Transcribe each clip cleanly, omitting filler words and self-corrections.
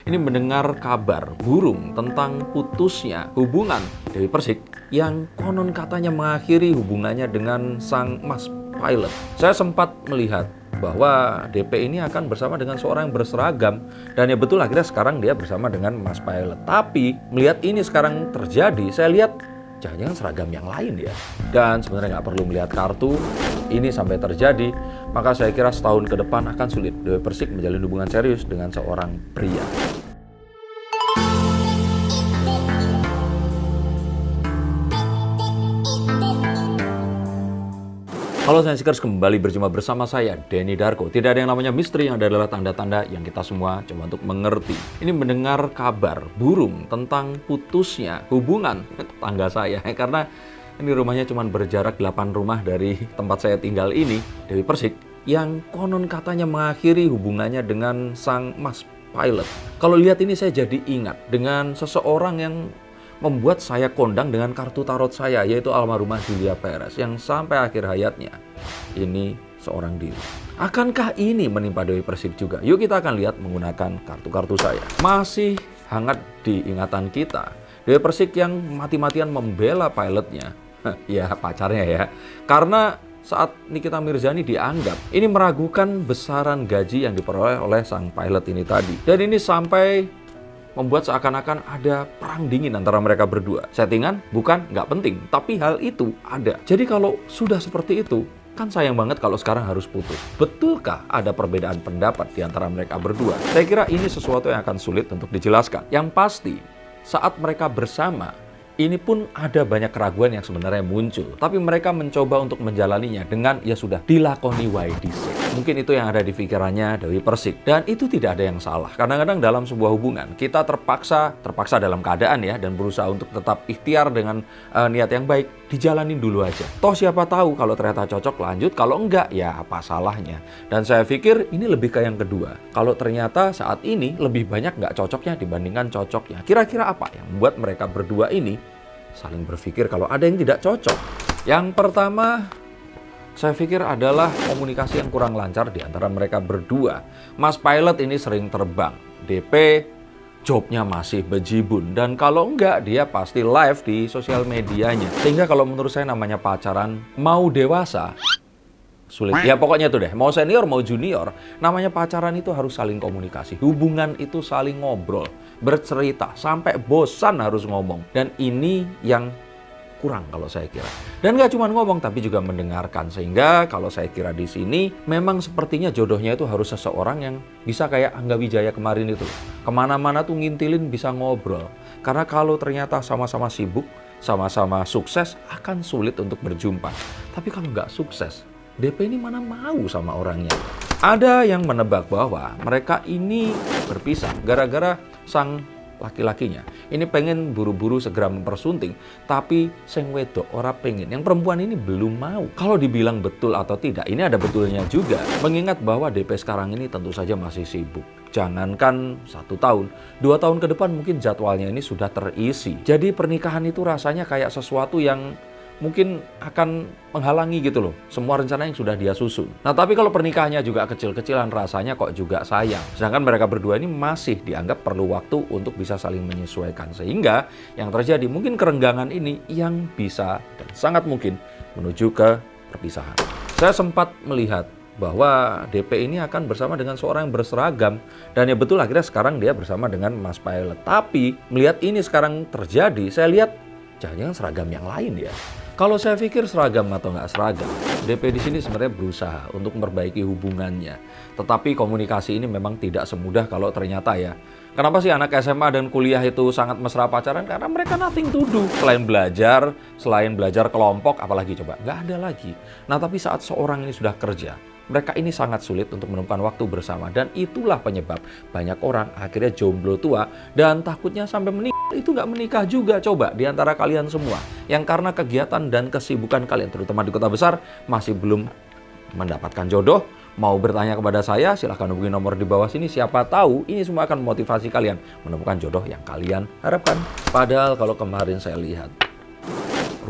ini mendengar kabar burung tentang putusnya hubungan Dewi Persik yang konon katanya mengakhiri hubungannya dengan sang Mas Pilot. Saya sempat melihat bahwa DP ini akan bersama dengan seorang yang berseragam, dan ya betul akhirnya sekarang dia bersama dengan Mas Pilot. Tapi melihat ini sekarang terjadi, saya lihat jangan-jangan seragam yang lain ya. Dan sebenarnya nggak perlu melihat kartu ini sampai terjadi, maka saya kira setahun ke depan akan sulit Dewi Persik menjalin hubungan serius dengan seorang pria. Halo Science-Seekers, kembali berjumpa bersama saya, Denny Darko. Tidak ada yang namanya misteri, yang adalah tanda-tanda yang kita semua coba untuk mengerti. Ini mendengar kabar burung tentang putusnya hubungan tetangga saya. Karena ini rumahnya cuma berjarak 8 rumah dari tempat saya tinggal ini, Dewi Persik, yang konon katanya mengakhiri hubungannya dengan sang Mas Pilot. Kalau lihat ini saya jadi ingat dengan seseorang yang membuat saya kondang dengan kartu tarot saya, yaitu almarhumah Julia Perez, yang sampai akhir hayatnya ini seorang diri. Akankah ini menimpa Dewi Persik juga? Yuk kita akan lihat menggunakan kartu-kartu saya. Masih hangat di ingatan kita Dewi Persik yang mati-matian membela pilotnya, ya pacarnya ya, karena saat Nikita Mirzani dianggap ini meragukan besaran gaji yang diperoleh oleh sang pilot ini tadi. Dan ini sampai membuat seakan-akan ada perang dingin antara mereka berdua. Settingan? Bukan, nggak penting. Tapi hal itu ada. Jadi kalau sudah seperti itu, kan sayang banget kalau sekarang harus putus. Betulkah ada perbedaan pendapat di antara mereka berdua? Saya kira ini sesuatu yang akan sulit untuk dijelaskan. Yang pasti, saat mereka bersama, ini pun ada banyak keraguan yang sebenarnya muncul. Tapi mereka mencoba untuk menjalaninya dengan ya sudah dilakoni wae dhisik. Mungkin itu yang ada di pikirannya Dewi Persik. Dan itu tidak ada yang salah. Kadang-kadang dalam sebuah hubungan kita terpaksa dalam keadaan ya, dan berusaha untuk tetap ikhtiar dengan niat yang baik, dijalanin dulu aja. Toh siapa tahu kalau ternyata cocok lanjut, kalau enggak ya apa salahnya. Dan saya pikir ini lebih ke yang kedua. Kalau ternyata saat ini lebih banyak nggak cocoknya dibandingkan cocoknya. Kira-kira apa yang membuat mereka berdua ini saling berpikir kalau ada yang tidak cocok? Yang pertama, saya pikir adalah komunikasi yang kurang lancar di antara mereka berdua. Mas Pilot ini sering terbang, DP jobnya masih bejibun, dan kalau enggak dia pasti live di sosial medianya. Sehingga kalau menurut saya namanya pacaran mau dewasa sulit. Ya pokoknya itu deh, mau senior mau junior, namanya pacaran itu harus saling komunikasi. Hubungan itu saling ngobrol, bercerita, sampai bosan harus ngomong. Dan ini yang kurang kalau saya kira. Dan gak cuma ngomong tapi juga mendengarkan. Sehingga kalau saya kira di sini memang sepertinya jodohnya itu harus seseorang yang bisa kayak Angga Wijaya kemarin itu. Kemana-mana tuh ngintilin, bisa ngobrol. Karena kalau ternyata sama-sama sibuk, sama-sama sukses, akan sulit untuk berjumpa. Tapi kalau nggak sukses, DP ini mana mau sama orangnya. Ada yang menebak bahwa mereka ini berpisah gara-gara sang laki-lakinya ini pengen buru-buru segera mempersunting, tapi sing wedok ora pengen. Yang perempuan ini belum mau. Kalau dibilang betul atau tidak, ini ada betulnya juga. Mengingat bahwa DP sekarang ini tentu saja masih sibuk. Jangankan 1 tahun, 2 tahun ke depan mungkin jadwalnya ini sudah terisi. Jadi pernikahan itu rasanya kayak sesuatu yang mungkin akan menghalangi gitu loh semua rencana yang sudah dia susun. Nah tapi kalau pernikahannya juga kecil-kecilan, rasanya kok juga sayang. Sedangkan mereka berdua ini masih dianggap perlu waktu untuk bisa saling menyesuaikan. Sehingga yang terjadi mungkin kerenggangan ini yang bisa dan sangat mungkin menuju ke perpisahan. Saya sempat melihat bahwa DP ini akan bersama dengan seorang yang berseragam. Dan ya betul akhirnya sekarang dia bersama dengan Mas Pilot. Tapi melihat ini sekarang terjadi, saya lihat jangan-jangan seragam yang lain ya. Kalau saya pikir seragam atau nggak seragam, DP di sini sebenarnya berusaha untuk memperbaiki hubungannya. Tetapi komunikasi ini memang tidak semudah kalau ternyata ya. Kenapa sih anak SMA dan kuliah itu sangat mesra pacaran? Karena mereka nothing to do. Selain belajar kelompok, apalagi coba? Nggak ada lagi. Nah tapi saat seorang ini sudah kerja, mereka ini sangat sulit untuk menemukan waktu bersama. Dan itulah penyebab banyak orang akhirnya jomblo tua dan takutnya sampai menikah. Itu nggak menikah juga, coba di antara kalian semua yang karena kegiatan dan kesibukan kalian terutama di kota besar masih belum mendapatkan jodoh, mau bertanya kepada saya, silahkan hubungi nomor di bawah sini. Siapa tahu ini semua akan memotivasi kalian menemukan jodoh yang kalian harapkan. Padahal kalau kemarin saya lihat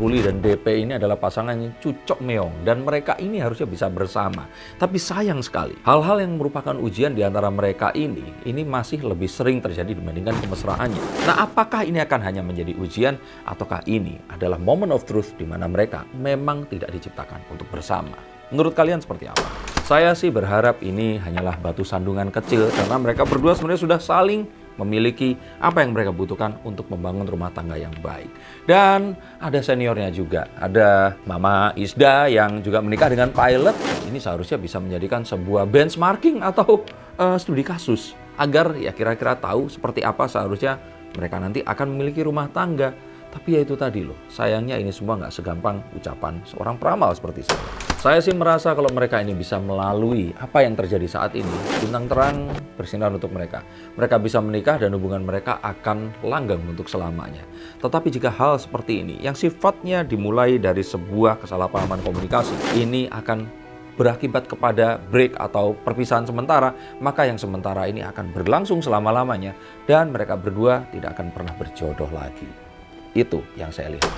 Ruli dan DP ini adalah pasangan yang cucok meong dan mereka ini harusnya bisa bersama. Tapi sayang sekali, hal-hal yang merupakan ujian di antara mereka ini masih lebih sering terjadi dibandingkan kemesraannya. Nah, apakah ini akan hanya menjadi ujian ataukah ini adalah moment of truth di mana mereka memang tidak diciptakan untuk bersama? Menurut kalian seperti apa? Saya sih berharap ini hanyalah batu sandungan kecil karena mereka berdua sebenarnya sudah saling memiliki apa yang mereka butuhkan untuk membangun rumah tangga yang baik. Dan ada seniornya juga, ada Mama Isda yang juga menikah dengan pilot. Ini seharusnya bisa menjadikan sebuah benchmarking atau studi kasus agar ya kira-kira tahu seperti apa seharusnya mereka nanti akan memiliki rumah tangga. Tapi ya itu tadi loh, sayangnya ini semua nggak segampang ucapan seorang peramal seperti saya. Saya sih merasa kalau mereka ini bisa melalui apa yang terjadi saat ini, bintang terang bersinar untuk mereka. Mereka bisa menikah dan hubungan mereka akan langgeng untuk selamanya. Tetapi jika hal seperti ini, yang sifatnya dimulai dari sebuah kesalahpahaman komunikasi, ini akan berakibat kepada break atau perpisahan sementara, maka yang sementara ini akan berlangsung selama-lamanya dan mereka berdua tidak akan pernah berjodoh lagi. Itu yang saya lihat.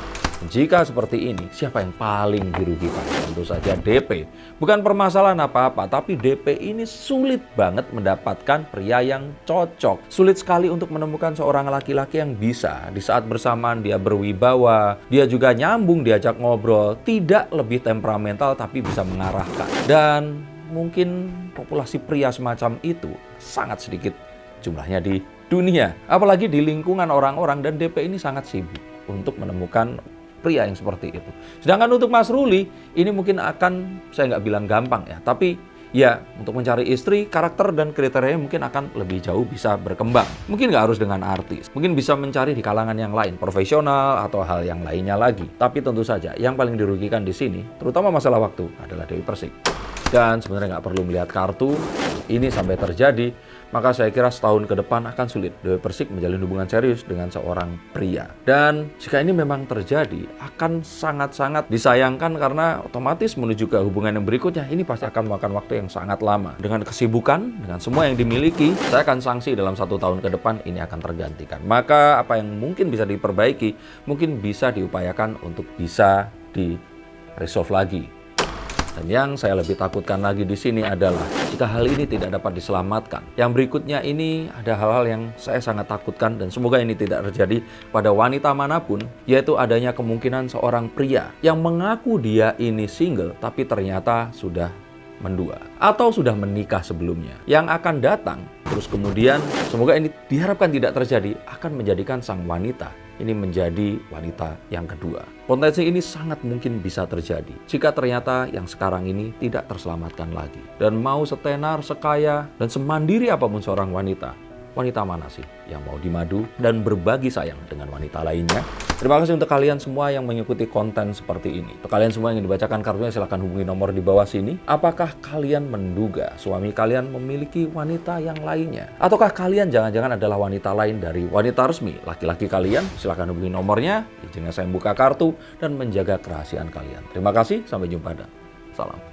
Jika seperti ini, siapa yang paling dirugikan? Tentu saja DP. Bukan permasalahan apa-apa, tapi DP ini sulit banget mendapatkan pria yang cocok. Sulit sekali untuk menemukan seorang laki-laki yang bisa di saat bersamaan dia berwibawa, dia juga nyambung diajak ngobrol, tidak lebih temperamental tapi bisa mengarahkan. Dan mungkin populasi pria semacam itu sangat sedikit jumlahnya di dunia. Apalagi di lingkungan orang-orang, dan DP ini sangat sibuk untuk menemukan pria yang seperti itu. Sedangkan untuk Mas Ruli, ini mungkin akan, saya nggak bilang gampang ya, tapi ya untuk mencari istri, karakter dan kriterianya mungkin akan lebih jauh bisa berkembang. Mungkin nggak harus dengan artis, mungkin bisa mencari di kalangan yang lain, profesional atau hal yang lainnya lagi. Tapi tentu saja yang paling dirugikan di sini, terutama masalah waktu, adalah Dewi Persik. Dan sebenarnya nggak perlu melihat kartu, ini sampai terjadi, maka saya kira setahun ke depan akan sulit Dewi Persik menjalin hubungan serius dengan seorang pria. Dan jika ini memang terjadi, akan sangat-sangat disayangkan karena otomatis menuju ke hubungan yang berikutnya, ini pasti akan memakan waktu yang sangat lama. Dengan kesibukan, dengan semua yang dimiliki, saya akan sanksi dalam 1 tahun ke depan ini akan tergantikan. Maka apa yang mungkin bisa diperbaiki, mungkin bisa diupayakan untuk bisa di-resolve lagi. Dan yang saya lebih takutkan lagi di sini adalah jika hal ini tidak dapat diselamatkan. Yang berikutnya ini ada hal-hal yang saya sangat takutkan dan semoga ini tidak terjadi pada wanita manapun, yaitu adanya kemungkinan seorang pria yang mengaku dia ini single tapi ternyata sudah mendua atau sudah menikah sebelumnya. Yang akan datang terus kemudian, semoga ini diharapkan tidak terjadi, akan menjadikan sang wanita ini menjadi wanita yang kedua. Potensi ini sangat mungkin bisa terjadi jika ternyata yang sekarang ini tidak terselamatkan lagi. Dan mau setenar, sekaya, dan semandiri apapun seorang wanita, wanita mana sih yang mau dimadu dan berbagi sayang dengan wanita lainnya? Terima kasih untuk kalian semua yang mengikuti konten seperti ini. Untuk kalian semua yang ingin dibacakan kartunya, silahkan hubungi nomor di bawah sini. Apakah kalian menduga suami kalian memiliki wanita yang lainnya? Ataukah kalian jangan-jangan adalah wanita lain dari wanita resmi laki-laki kalian? Silahkan hubungi nomornya, izinnya saya buka kartu dan menjaga kerahasiaan kalian. Terima kasih, sampai jumpa dan salam.